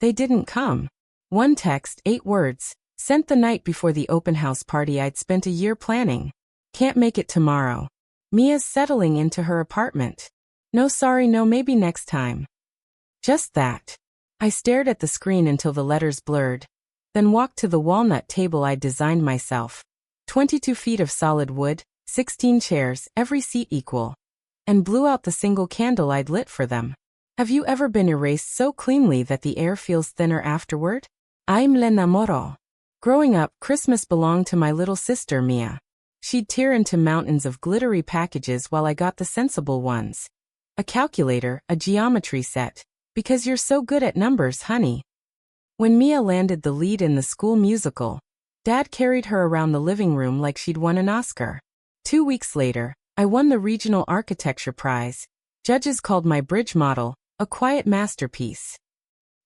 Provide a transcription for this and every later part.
They didn't come. One text, 8 words, sent the night before the open house party I'd spent a year planning. Can't make it tomorrow. Mia's settling into her apartment. No sorry, no maybe next time. Just that. I stared at the screen until the letters blurred, then walked to the walnut table I'd designed myself. 22 feet of solid wood, 16 chairs, every seat equal, and blew out the single candle I'd lit for them. Have you ever been erased so cleanly that the air feels thinner afterward? I'm l'enamoro. Growing up, Christmas belonged to my little sister Mia. She'd tear into mountains of glittery packages while I got the sensible ones. A calculator, a geometry set. Because you're so good at numbers, honey. When Mia landed the lead in the school musical, Dad carried her around the living room like she'd won an Oscar. 2 weeks later, I won the Regional Architecture Prize. Judges called my bridge model a quiet masterpiece.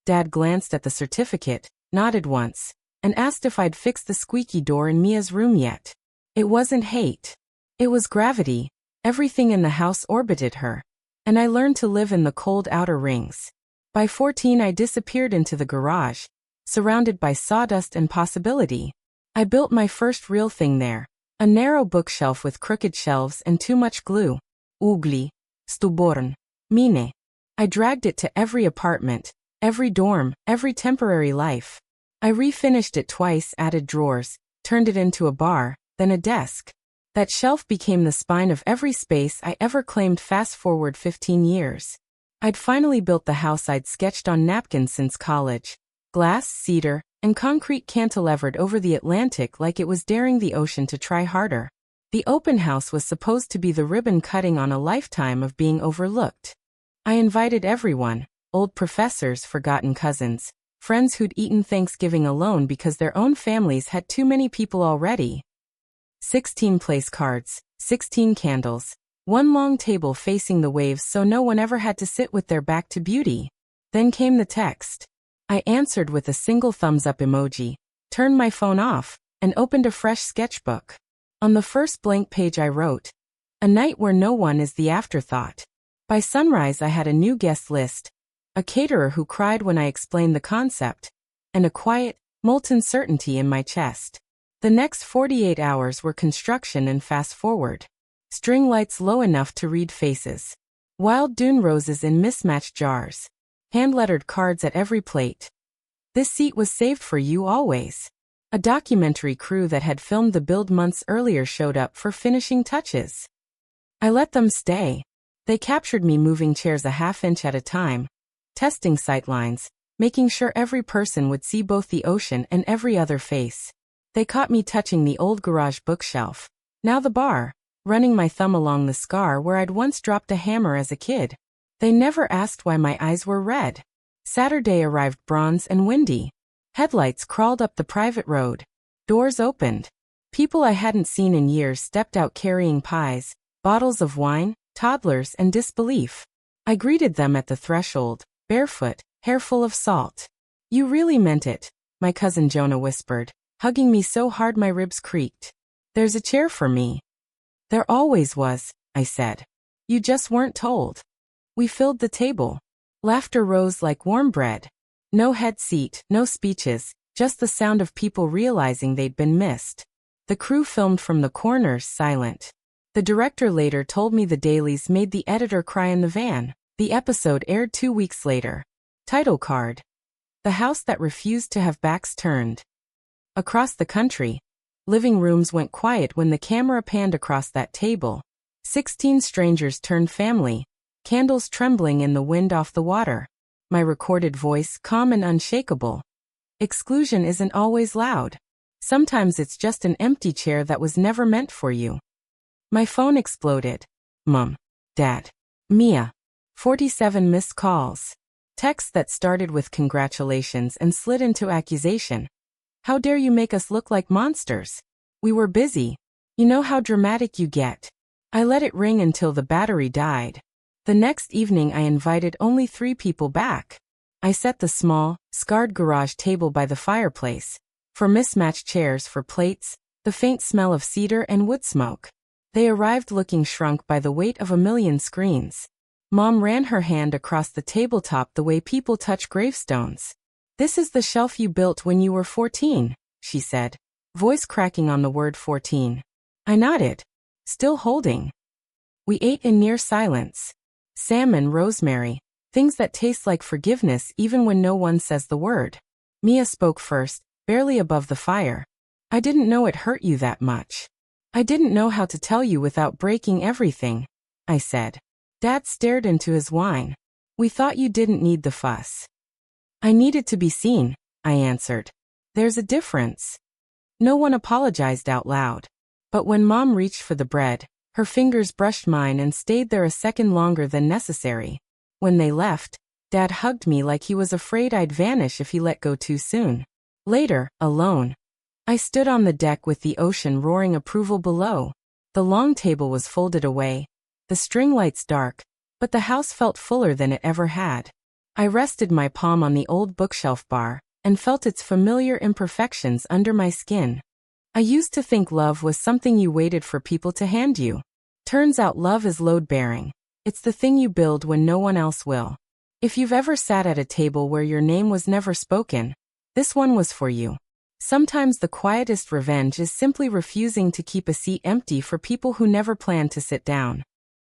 Dad glanced at the certificate, nodded once, and asked if I'd fixed the squeaky door in Mia's room yet. It wasn't hate. It was gravity. Everything in the house orbited her, and I learned to live in the cold outer rings. By 14 I disappeared into the garage, surrounded by sawdust and possibility. I built my first real thing there, a narrow bookshelf with crooked shelves and too much glue. Ugly. Stuborn. Mine. I dragged it to every apartment, every dorm, every temporary life. I refinished it twice, added drawers, turned it into a bar, then a desk. That shelf became the spine of every space I ever claimed. Fast forward 15 years. I'd finally built the house I'd sketched on napkins since college. Glass, cedar, and concrete cantilevered over the Atlantic like it was daring the ocean to try harder. The open house was supposed to be the ribbon cutting on a lifetime of being overlooked. I invited everyone, old professors, forgotten cousins, friends who'd eaten Thanksgiving alone because their own families had too many people already. 16 place cards, 16 candles, one long table facing the waves so no one ever had to sit with their back to beauty. Then came the text. I answered with a single thumbs up emoji, turned my phone off, and opened a fresh sketchbook. On the first blank page I wrote, "A night where no one is the afterthought." By sunrise I had a new guest list, a caterer who cried when I explained the concept, and a quiet, molten certainty in my chest. The next 48 hours were construction and fast forward. String lights low enough to read faces. Wild dune roses in mismatched jars. Hand-lettered cards at every plate. "This seat was saved for you always." A documentary crew that had filmed the build months earlier showed up for finishing touches. I let them stay. They captured me moving chairs a half-inch at a time, testing sightlines, making sure every person would see both the ocean and every other face. They caught me touching the old garage bookshelf, now the bar, running my thumb along the scar where I'd once dropped a hammer as a kid. They never asked why my eyes were red. Saturday arrived bronze and windy. Headlights crawled up the private road. Doors opened. People I hadn't seen in years stepped out carrying pies, bottles of wine, toddlers, and disbelief. I greeted them at the threshold, barefoot, hair full of salt. "You really meant it," my cousin Jonah whispered, hugging me so hard my ribs creaked. "There's a chair for me." "There always was," I said. "You just weren't told." We filled the table. Laughter rose like warm bread. No head seat, no speeches, just the sound of people realizing they'd been missed. The crew filmed from the corners, silent. The director later told me the dailies made the editor cry in the van. The episode aired 2 weeks later. Title card. The house that refused to have backs turned. Across the country, living rooms went quiet when the camera panned across that table. 16 strangers turned family, candles trembling in the wind off the water. My recorded voice calm and unshakable. Exclusion isn't always loud. Sometimes it's just an empty chair that was never meant for you. My phone exploded. Mom. Dad. Mia. 47 missed calls. Texts that started with congratulations and slid into accusation. "How dare you make us look like monsters? We were busy. You know how dramatic you get." I let it ring until the battery died. The next evening I invited only 3 people back. I set the small, scarred garage table by the fireplace. For mismatched chairs, for plates, the faint smell of cedar and wood smoke. They arrived looking shrunk by the weight of a million screens. Mom ran her hand across the tabletop the way people touch gravestones. This is the shelf you built when you were 14, she said, voice cracking on the word 14. I nodded, still holding. We ate in near silence. Salmon, rosemary, things that taste like forgiveness even when no one says the word. Mia spoke first, barely above the fire. I didn't know it hurt you that much. I didn't know how to tell you without breaking everything, I said. Dad stared into his wine. We thought you didn't need the fuss. I needed to be seen, I answered. There's a difference. No one apologized out loud. But when Mom reached for the bread, her fingers brushed mine and stayed there a second longer than necessary. When they left, Dad hugged me like he was afraid I'd vanish if he let go too soon. Later, alone, I stood on the deck with the ocean roaring approval below. The long table was folded away, the string lights dark, but the house felt fuller than it ever had. I rested my palm on the old bookshelf bar and felt its familiar imperfections under my skin. I used to think love was something you waited for people to hand you. Turns out love is load-bearing. It's the thing you build when no one else will. If you've ever sat at a table where your name was never spoken, this one was for you. Sometimes the quietest revenge is simply refusing to keep a seat empty for people who never planned to sit down.